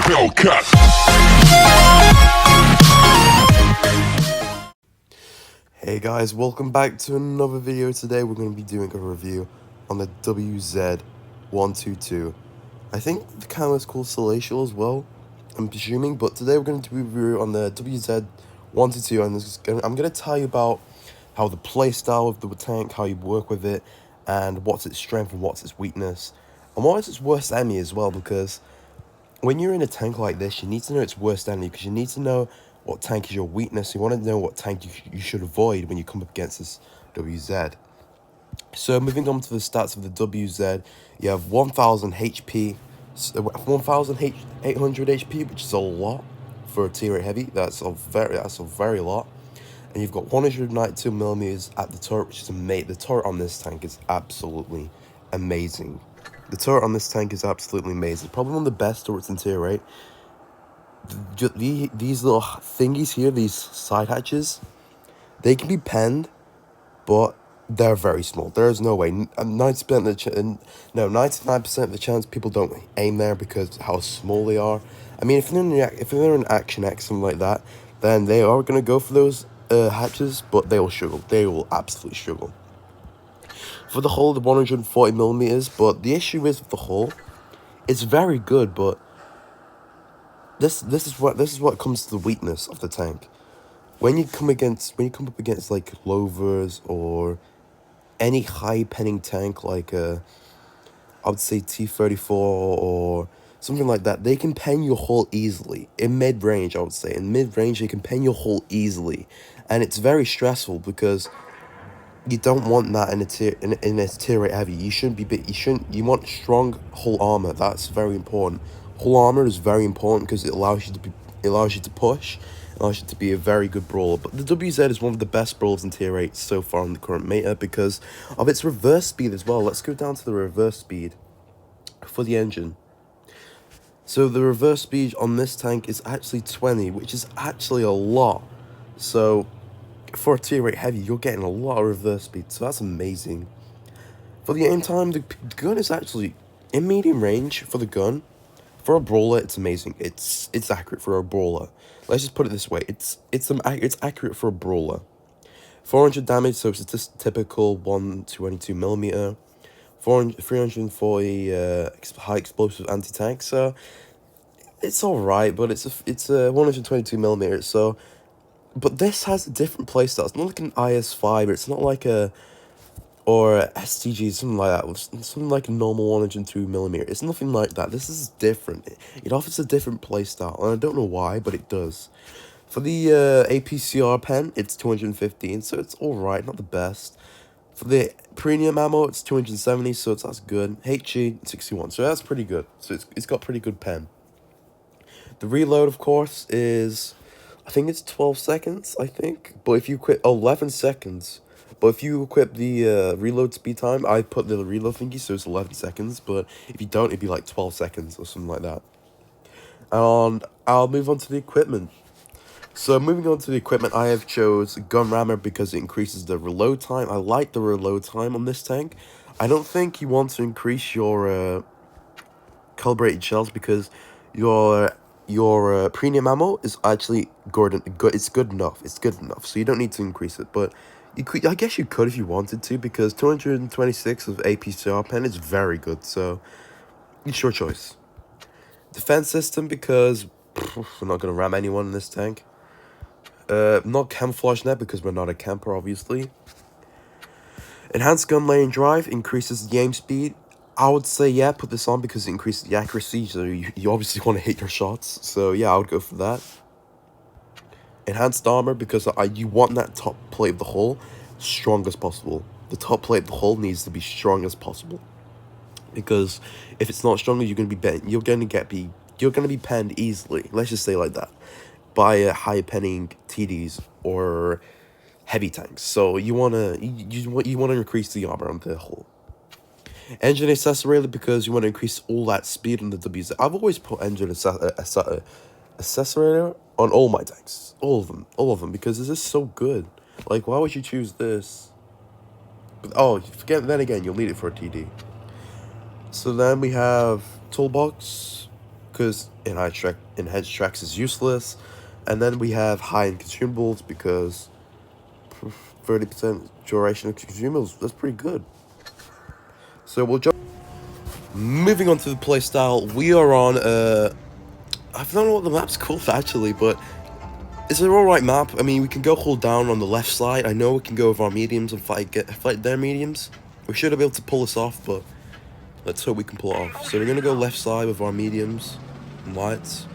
Hellcat. Hey guys, welcome back to another video. Today we're going to be doing a review on the WZ122. I think the camera is called Celestial as well, I'm presuming, but today we're going to do a review on the WZ122, and I'm going to tell you about how the playstyle of the tank, how you work with it, and what's its strength and what's its weakness, and what is its worst enemy as well, because when you're in a tank like this, you need to know its worst enemy, because you need to know what tank is your weakness. You want to know what tank you should avoid when you come up against this WZ. So moving on to the stats of the WZ, you have 1000 HP, 1800 HP, which is a lot for a tier 8 heavy. That's a very lot. And you've got 192 millimeters at the turret, which is amazing. The turret on this tank is absolutely amazing. Probably one of the best turrets in tier 8. These little thingies here, these side hatches, they can be penned, but they're very small. There is no way. 99% of the chance people don't aim there because how small they are. I mean, if they're in Action X, something like that, then they are gonna go for those hatches, but they will struggle. They will absolutely struggle. For the hull, the 140 millimeters, but the issue is with the hull, it's very good, but this is what comes to the weakness of the tank. When you come up against like Lovers or any high penning tank like I would say T-34 or something like that, they can pen your hull easily. In mid-range, I would say. In mid-range, they can pen your hull easily. And it's very stressful because you don't want that in a tier 8 heavy. You want strong hull armor. That's very important. Hull armor is very important because it allows you to push. It allows you to be a very good brawler. But the WZ is one of the best brawlers in tier 8 so far in the current meta because of its reverse speed as well. Let's go down to the reverse speed for the engine. So the reverse speed on this tank is actually 20, which is actually a lot. So for a tier 8 heavy, you're getting a lot of reverse speed, so that's amazing. For the aim time, the gun is actually in medium range for the gun. For a brawler, it's amazing. It's accurate for a brawler. Let's just put it this way: it's accurate for a brawler. 400 damage, so it's just typical 122 millimeter. 340 high explosive anti-tank. So it's alright, but it's a 122 millimeter. So, but this has a different playstyle. It's not like an IS-5, it's not like or STG, something like that, something like a normal 102 millimeter. It's nothing like that. This is different. It offers a different playstyle, and I don't know why, but it does. For the APCR pen, it's 215, so it's alright, not the best. For the premium ammo, it's 270, so that's good. HG, 61, so that's pretty good. So it's got pretty good pen. The reload, of course, is, I think it's 12 seconds, I think. But if you quit, 11 seconds. But if you equip the reload speed time, I put the reload thingy, so it's 11 seconds. But if you don't, it'd be like 12 seconds or something like that. And I'll move on to the equipment. So moving on to the equipment, I have chose Gun Rammer because it increases the reload time. I like the reload time on this tank. I don't think you want to increase your calibrated shells because your premium ammo is actually good. It's good enough. So you don't need to increase it. But I guess you could if you wanted to, because 226 of APCR pen is very good. So it's your choice. Defense system, because we're not gonna ram anyone in this tank. Not camouflage net because we're not a camper, obviously. Enhanced gun lane drive increases the aim speed. I would say, yeah, put this on because it increases the accuracy, so you obviously want to hit your shots. So yeah, I would go for that. Enhanced armor, because you want that top plate of the hull strong as possible. The top plate of the hull needs to be strong as possible, because if it's not stronger, you're gonna be bent. You're gonna be penned easily. Let's just say like that, by high penning TDs or heavy tanks. So you wanna increase the armor on the hull. Engine accelerator, because you want to increase all that speed on the WZ. I've always put engine accelerator on all my tanks, all of them, because this is so good. Like, why would you choose this? Oh, then again, you'll need it for a TD. So then we have toolbox. because enhanced tracks is useless. And then we have high-end consumables because 30% duration of consumables, that's pretty good. So we'll jump. Moving on to the playstyle, we are on I don't know what the map's called actually, but it's an alright map. I mean, we can go hold down on the left side. I know we can go with our mediums and fight their mediums. We should be able to pull this off, but let's hope we can pull it off. So we're gonna go left side with our mediums and lights.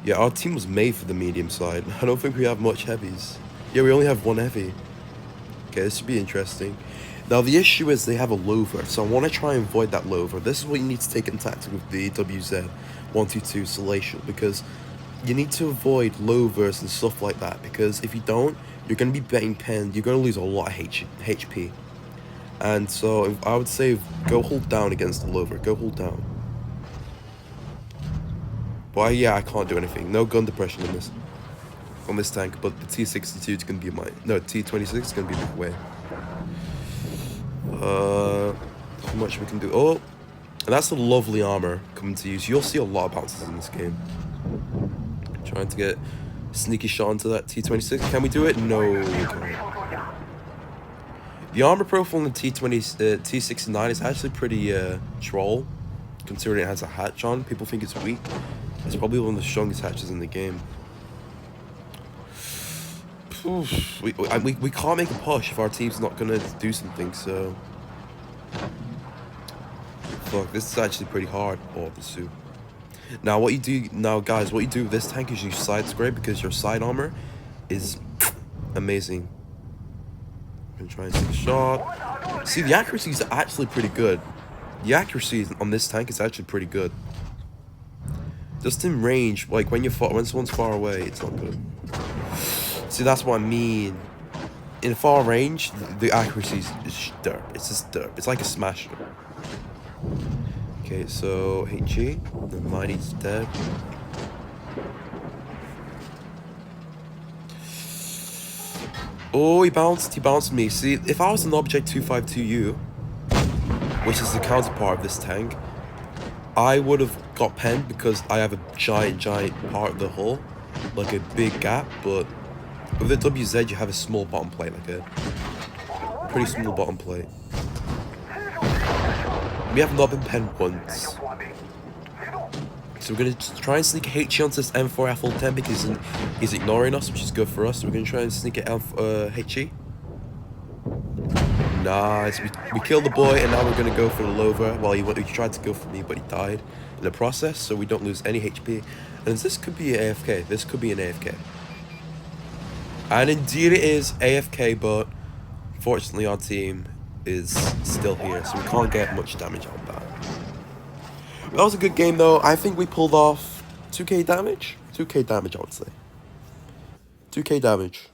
Yeah, our team was made for the medium side. I don't think we have much heavies. Yeah, we only have one heavy. Okay, this should be interesting. Now, the issue is they have a lover, so I want to try and avoid that lover. This is what you need to take in tactic with the WZ-122 Salatial, because you need to avoid lovers and stuff like that, because if you don't, you're going to be getting penned. You're going to lose a lot of HP. And so I would say go hold down against the lover. Go hold down. But yeah, I can't do anything. No gun depression on this tank, but the T62 is going to be T26 is going to be my way. How much we can do. Oh, and that's a lovely armor coming to use. You'll see a lot of bounces in this game. Trying to get sneaky shot into that T26. Can we do it? No, we can't. The armor profile on the T69 is actually pretty troll, considering it has a hatch on. People think it's weak. It's probably one of the strongest hatches in the game. We can't make a push if our team's not gonna do something, so fuck, this is actually pretty hard. Oh, the suit. Now guys, what you do with this tank is you side scrape, because your side armor is amazing. I'm gonna try and take a shot. See, the accuracy is actually pretty good. The accuracy on this tank is actually pretty good. Just in range, like when someone's far away, it's not good. See, that's what I mean. In far range, the accuracy is derp. It's just derp. It's like a smasher. Okay, so HG, the mighty's dead. Oh, he bounced me. See, if I was an Object 252U, which is the counterpart of this tank, I would have got penned because I have a giant part of the hull, like a big gap, but with the WZ you have a small bottom plate, like a pretty small bottom plate. We have not been penned once. So we're going to try and sneak a HE onto this M4 F10 because he's ignoring us, which is good for us. So we're going to try and sneak a HE. Nice. We killed the boy, and now we're going to go for the lover. Well, he tried to go for me, but he died in the process, so we don't lose any HP. And this could be an AFK. This could be an AFK. And indeed it is AFK, but fortunately our team is still here, so we can't get much damage on that. That was a good game though. I think we pulled off 2k damage? 2k damage, I would say. 2k damage.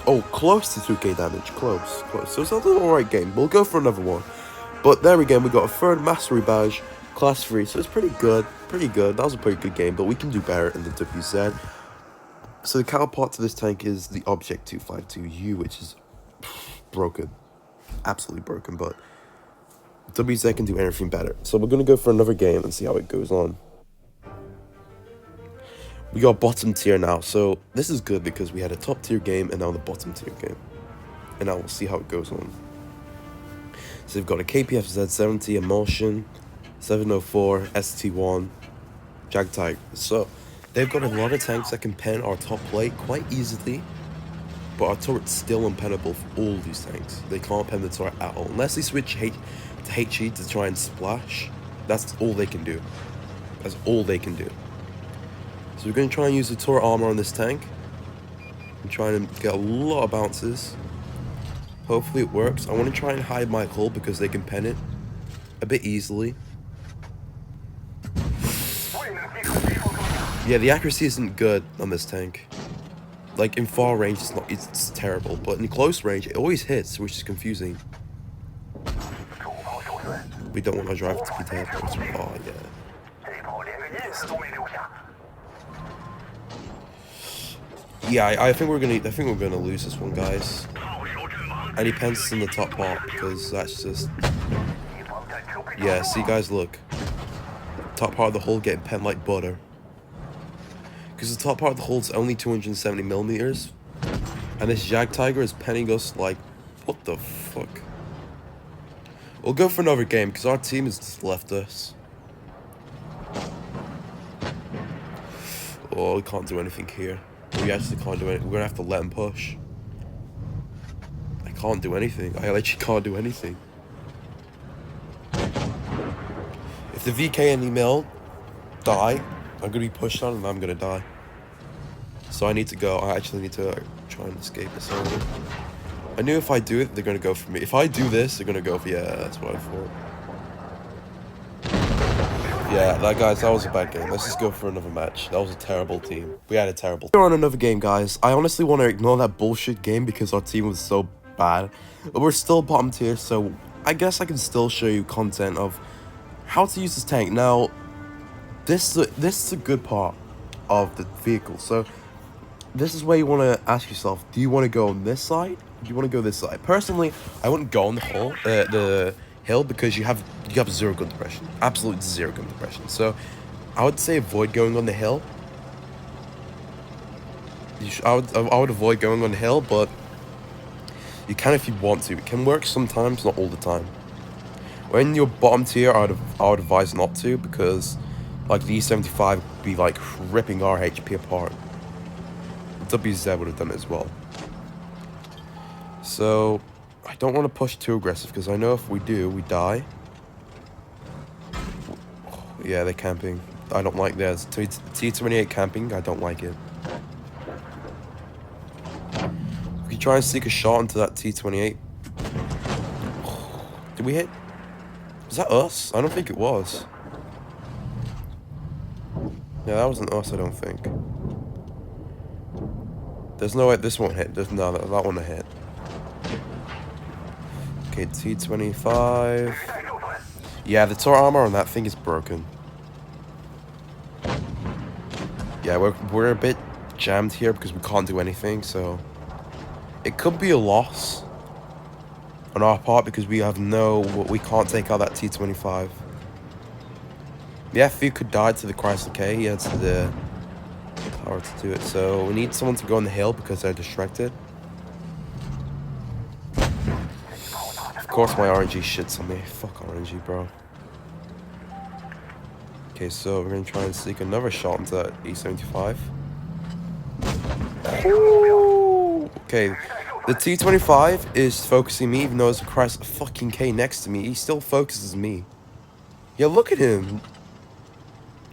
Oh, close to 2k damage. Close. So it's an alright game. We'll go for another one. But there again, we got a third mastery badge, class 3, so it's pretty good. That was a pretty good game, but we can do better in the WZ. So the counterpart to this tank is the Object 252U, which is broken. Absolutely broken, but WZ can do anything better. So we're going to go for another game and see how it goes on. We got bottom tier now, so this is good because we had a top tier game and now the bottom tier game. And now we'll see how it goes on. So we've got a KPF Z70, Emulsion, 704, ST1, Jag Tiger. So they've got a lot of tanks that can pen our top plate quite easily, but our turret's still unpennable for all these tanks. They can't pen the turret at all. Unless they switch to HE to try and splash, that's all they can do. That's all they can do. So we're going to try and use the turret armor on this tank. I'm trying to get a lot of bounces. Hopefully it works. I want to try and hide my hull because they can pen it a bit easily. Yeah, the accuracy isn't good on this tank. Like in far range, it's terrible, but in close range, it always hits, which is confusing. We don't want our driver to be dead. Oh yeah. Yeah, I think we're gonna lose this one, guys. And he pens us in the top part because that's just. Yeah, see, guys, look. top part of the hull getting pent like butter. Because the top part of the hull is only 270 millimeters. And this Jag Tiger is penning us like, what the fuck? We'll go for another game because our team has just left us. Oh, we can't do anything here. We actually can't do anything. We're gonna have to let him push. I can't do anything. I literally can't do anything. If the VK and email die, I'm gonna be pushed on and I'm gonna die. So I need to go. I actually need to try and escape this area. I knew if I do it, they're gonna go for me. If I do this, they're gonna go for, yeah, that's what I thought. Yeah, guys, that was a bad game. Let's just go for another match. That was a terrible team. We had a terrible team. We're on another game, guys. I honestly want to ignore that bullshit game because our team was so bad. But we're still bottom tier, so I guess I can still show you content of how to use this tank. Now, this is a good part of the vehicle. So this is where you want to ask yourself, do you want to go on this side? Do you want to go this side? Personally, I wouldn't go on the hill because you have zero gun depression, absolute zero gun depression. So I would say avoid going on the hill. I would avoid going on the hill, but you can if you want to. It can work sometimes, not all the time. When you're bottom tier, I would advise not to, because like the E75 would be like ripping our HP apart. WZ would have done it as well. So I don't want to push too aggressive because I know if we do, we die. Yeah, they're camping. I don't like theirs. T28 camping, I don't like it. We can try and sneak a shot into that T28. Did we hit? Was that us? I don't think it was. Yeah, that wasn't us, I don't think. There's no way this won't hit. There's no, that one will hit. Okay, T25. Yeah, the turret armor on that thing is broken. Yeah, we're a bit jammed here because we can't do anything, so it could be a loss on our part because we can't take out that T25. The FV could die to the Chrysler K. He has the power to do it, so we need someone to go on the hill because they're distracted. Of course my RNG shits on me. Fuck RNG, bro. Okay, so we're gonna try and sneak another shot into that E75. Ooh. Okay, the T25 is focusing me even though there's a Chrysler fucking K next to me. He still focuses me. Yeah, look at him.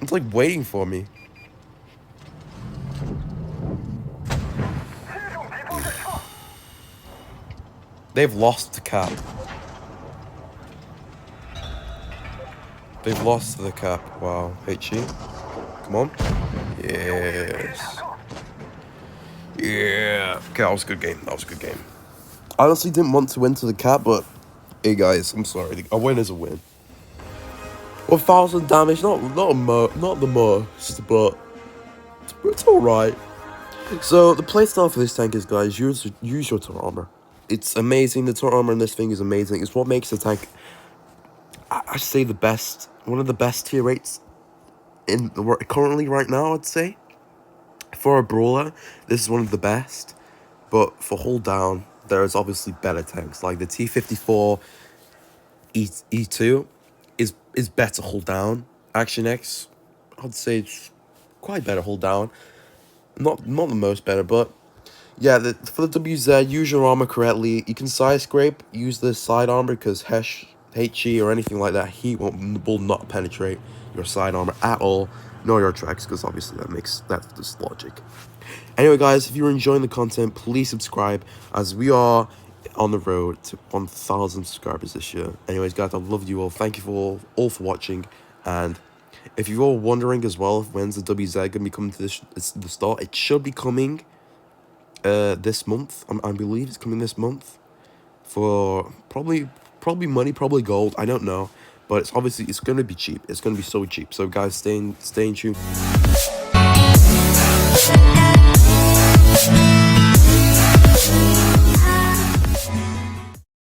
It's like waiting for me. They've lost the cap. They've lost the cap. Wow. HE. Come on. Yes. Yeah. Okay, that was a good game. That was a good game. I honestly didn't want to win to the cap, but hey guys, I'm sorry. A win is a win. 1,000 damage, not the most, but it's alright. So the playstyle for this tank is, guys, use your turret armor. It's amazing. The turret armor in this thing is amazing. It's what makes the tank, I say, the best, one of the best tier rates in currently right now. I'd say for a brawler, this is one of the best. But for hold down, there's obviously better tanks like the T54 E2 is better hold down. Action X, I'd say it's quite better hold down. Not the most better, but yeah, for the WZ, use your armor correctly. You can side scrape, use the side armor because HE or anything like that, he will not penetrate your side armor at all, nor your tracks, because obviously that's just logic. Anyway, guys, if you're enjoying the content, please subscribe, as we are on the road to 1,000 subscribers this year. Anyways, guys, I love you all. Thank you all for watching, and if you're all wondering as well, when's the WZ gonna be coming to the store, it should be coming this month. I believe it's coming this month for probably money, probably gold. I don't know, but it's gonna be cheap. It's gonna be so cheap. So guys, stay in tune.